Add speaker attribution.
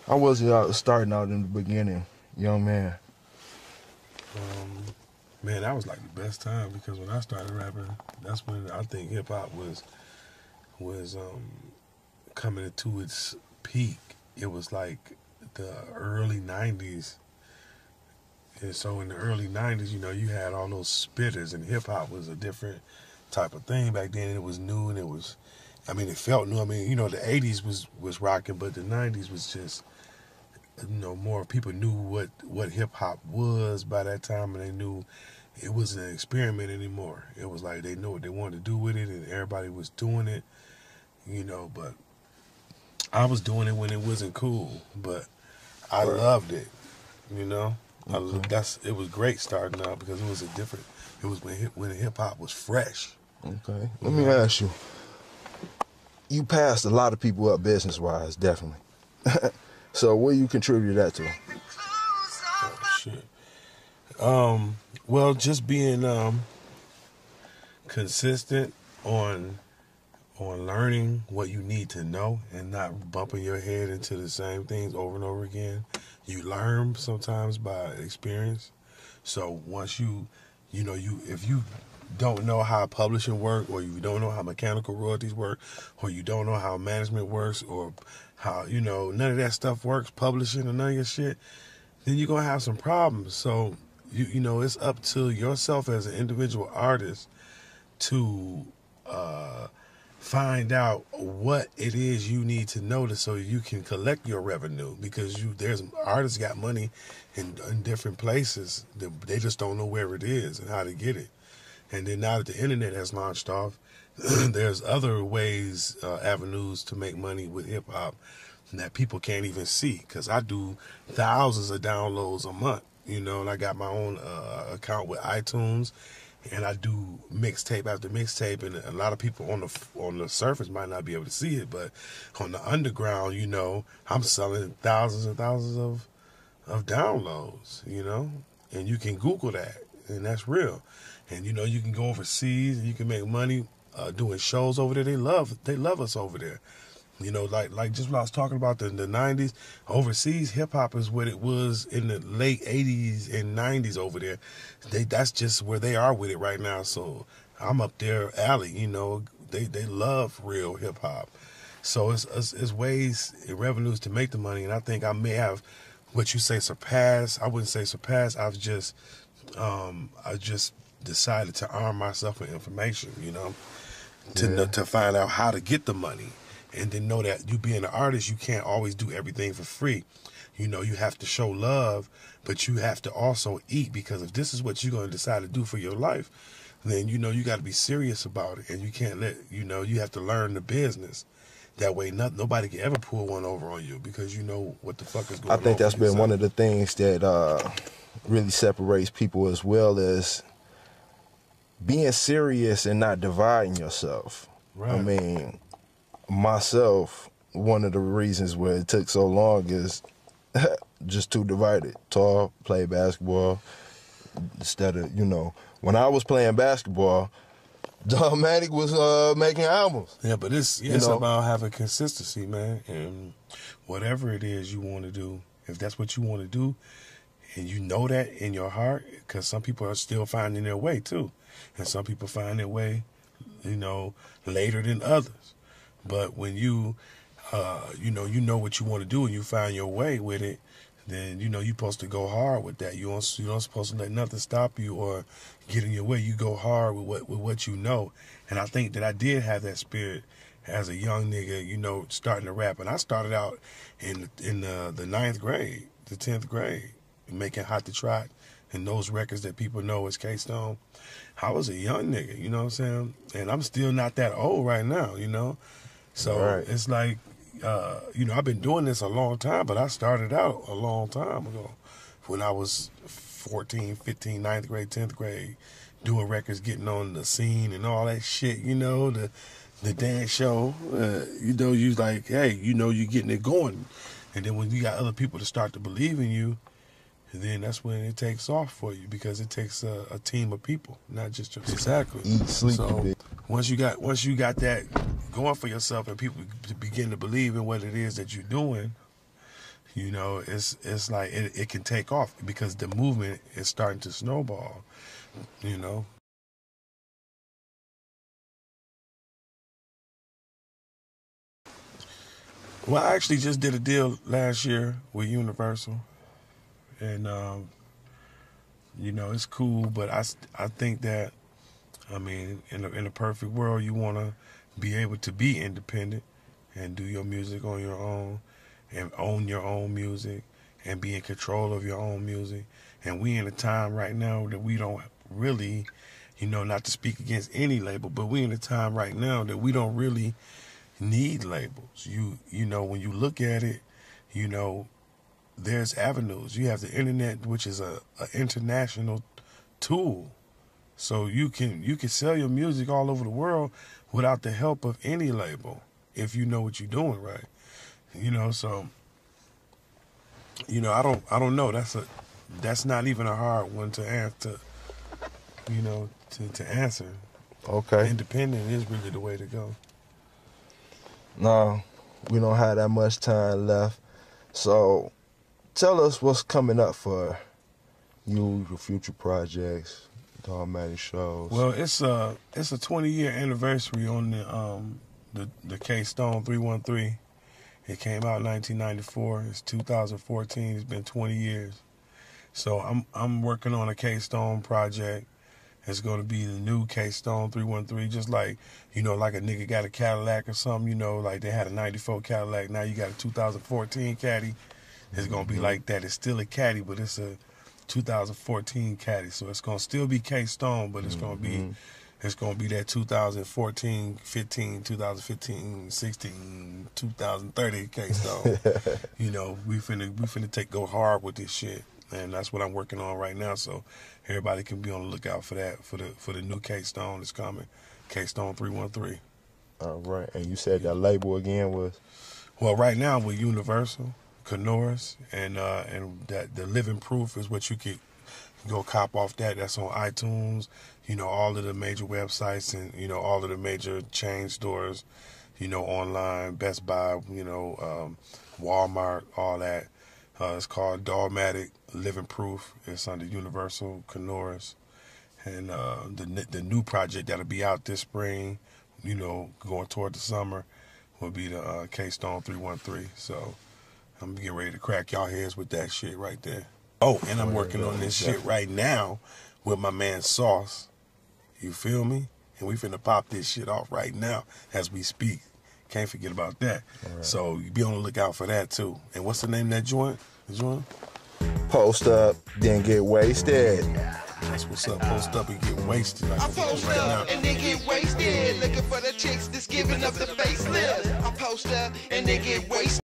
Speaker 1: How was it starting out in the beginning, young man?
Speaker 2: Man, that was like the best time because when I started rapping, that's when I think hip hop was coming into its peak. It was like the early '90s, and so in the early '90s, you had all those spitters, and hip hop was a different type of thing back then. It was new, and it felt new. I mean, the '80s was rocking, but the '90s was just, more people knew what hip hop was by that time, and they knew it wasn't an experiment anymore. It was like they knew what they wanted to do with it, and everybody was doing it, but I was doing it when it wasn't cool, but I loved it,
Speaker 1: Okay.
Speaker 2: It was great starting out because it was it was when hip hop was fresh.
Speaker 1: Okay. Let me ask you. You passed a lot of people up business-wise, definitely. So what do you contribute that to?
Speaker 2: Oh, shit. Well, just being consistent on learning what you need to know and not bumping your head into the same things over and over again. You learn sometimes by experience. So once if you don't know how publishing work, or you don't know how mechanical royalties work, or you don't know how management works, or how, none of that stuff works, publishing and none of your shit, then you're going to have some problems. So, it's up to yourself as an individual artist to find out what it is you need to know so you can collect your revenue, because there's artists got money in different places. They just don't know where it is and how to get it. And then now that the internet has launched off, there's other ways, avenues to make money with hip hop that people can't even see, because I do thousands of downloads a month, and I got my own account with iTunes, and I do mixtape after mixtape, and a lot of people on the surface might not be able to see it, but on the underground, I'm selling thousands and thousands of downloads, and you can Google that, and that's real. And you can go overseas and you can make money doing shows over there. They love us over there. Like just when I was talking about the 90s, overseas hip hop is what it was in the late 80s and 90s over there. That's just where they are with it right now. So I'm up there alley, they love real hip hop. So it's ways, revenues to make the money, and I think I may have what you say surpassed. I wouldn't say surpassed. I just decided to arm myself with information, to find out how to get the money, and then know that you being an artist, you can't always do everything for free. You have to show love, but you have to also eat, because if this is what you're going to decide to do for your life, then you got to be serious about it, and you can't you have to learn the business. That way, nobody can ever pull one over on you, because you know what the fuck is going on.
Speaker 1: I think that's been one of the things that really separates people, as well as being serious and not dividing yourself.
Speaker 2: Right.
Speaker 1: I mean, myself, one of the reasons where it took so long is just too divided. Talk, play basketball, instead of, when I was playing basketball, Dogmatic was making albums.
Speaker 2: Yeah, but it's about having consistency, man. And whatever it is you want to do, if that's what you want to do, and you know that in your heart, because some people are still finding their way too, and some people find their way, later than others. But when you know what you want to do and you find your way with it, then you're supposed to go hard with that. You're not supposed to let nothing stop you or get in your way. You go hard with what you know. And I think that I did have that spirit as a young nigga, starting to rap. And I started out in the 9th grade, the 10th grade, making Hot to Trot and those records that people know as K-Stone. I was a young nigga, you know what I'm saying? And I'm still not that old right now, So
Speaker 1: Right.
Speaker 2: It's like, I've been doing this a long time, but I started out a long time ago when I was 14, 15, 9th grade, 10th grade, doing records, getting on the scene and all that shit, the dance show. You like, hey, you're getting it going. And then when you got other people to start to believe in you, then that's when it takes off for you, because it takes a team of people, not just yourself. Exactly.
Speaker 1: Eat, sleep,
Speaker 2: so once you got that going for yourself and people begin to believe in what it is that you're doing, You know, it's like it can take off because the movement is starting to snowball. You know. Well, I actually just did a deal last year with Universal, and you know, it's cool. But I think that, I mean, in a perfect world, you want to be able to be independent and do your music on your own, and own your own music, and be in control of your own music. And we in a time right now that we don't really, you know, not to speak against any label, but we in a time right now that we don't really need labels. You know, when you look at it, you know, there's avenues. You have the internet, which is a international tool. So you can sell your music all over the world without the help of any label if you know what you're doing right. You know, so you know, I don't know. That's not even a hard one to answer. You know, to answer.
Speaker 1: Okay.
Speaker 2: Independent is really the way to go.
Speaker 1: No, we don't have that much time left. So tell us what's coming up for you, your future projects, Dogmatic shows.
Speaker 2: Well, it's a 20-year anniversary on the K-Stone 313. It came out in 1994. It's 2014. It's been 20 years. So I'm working on a K-Stone project. It's going to be the new K-Stone 313, just like, you know, like a nigga got a Cadillac or something, you know, like they had a 94 Cadillac. Now you got a 2014 Caddy. It's going to be like that. It's still a Caddy, but it's a 2014 Caddy. So it's going to still be K-Stone, but it's going to be that 2014, 15, 2015, 16, 2030 K-Stone. You know, we finna go hard with this shit. And that's what I'm working on right now. So everybody can be on the lookout for that, for the new K-Stone that's coming, K-Stone 313.
Speaker 1: All right. And you said that label again was?
Speaker 2: Well, right now with Universal, Knorris, and that the Living Proof is what you could go cop off that. That's on iTunes, you know, all of the major websites, and, you know, all of the major chain stores, you know, online, Best Buy, you know, Walmart, all that. It's called Dogmatic Living Proof. It's under Universal, Knorris. And the new project that'll be out this spring, you know, going toward the summer, will be the K-Stone 313. So I'm getting ready to crack y'all heads with that shit right there. Oh, and I'm working on this shit right now with my man Sauce. You feel me? And we finna pop this shit off right now as we speak. Can't forget about that. Right. So you be on the lookout for that too. And what's the name of that joint? The joint?
Speaker 1: Post up, then get wasted.
Speaker 2: That's what's up. Post up and get wasted.
Speaker 3: I post
Speaker 2: right
Speaker 3: up
Speaker 2: now.
Speaker 3: and then get wasted. Looking for the chicks that's giving up the facelift. I post up and then get wasted.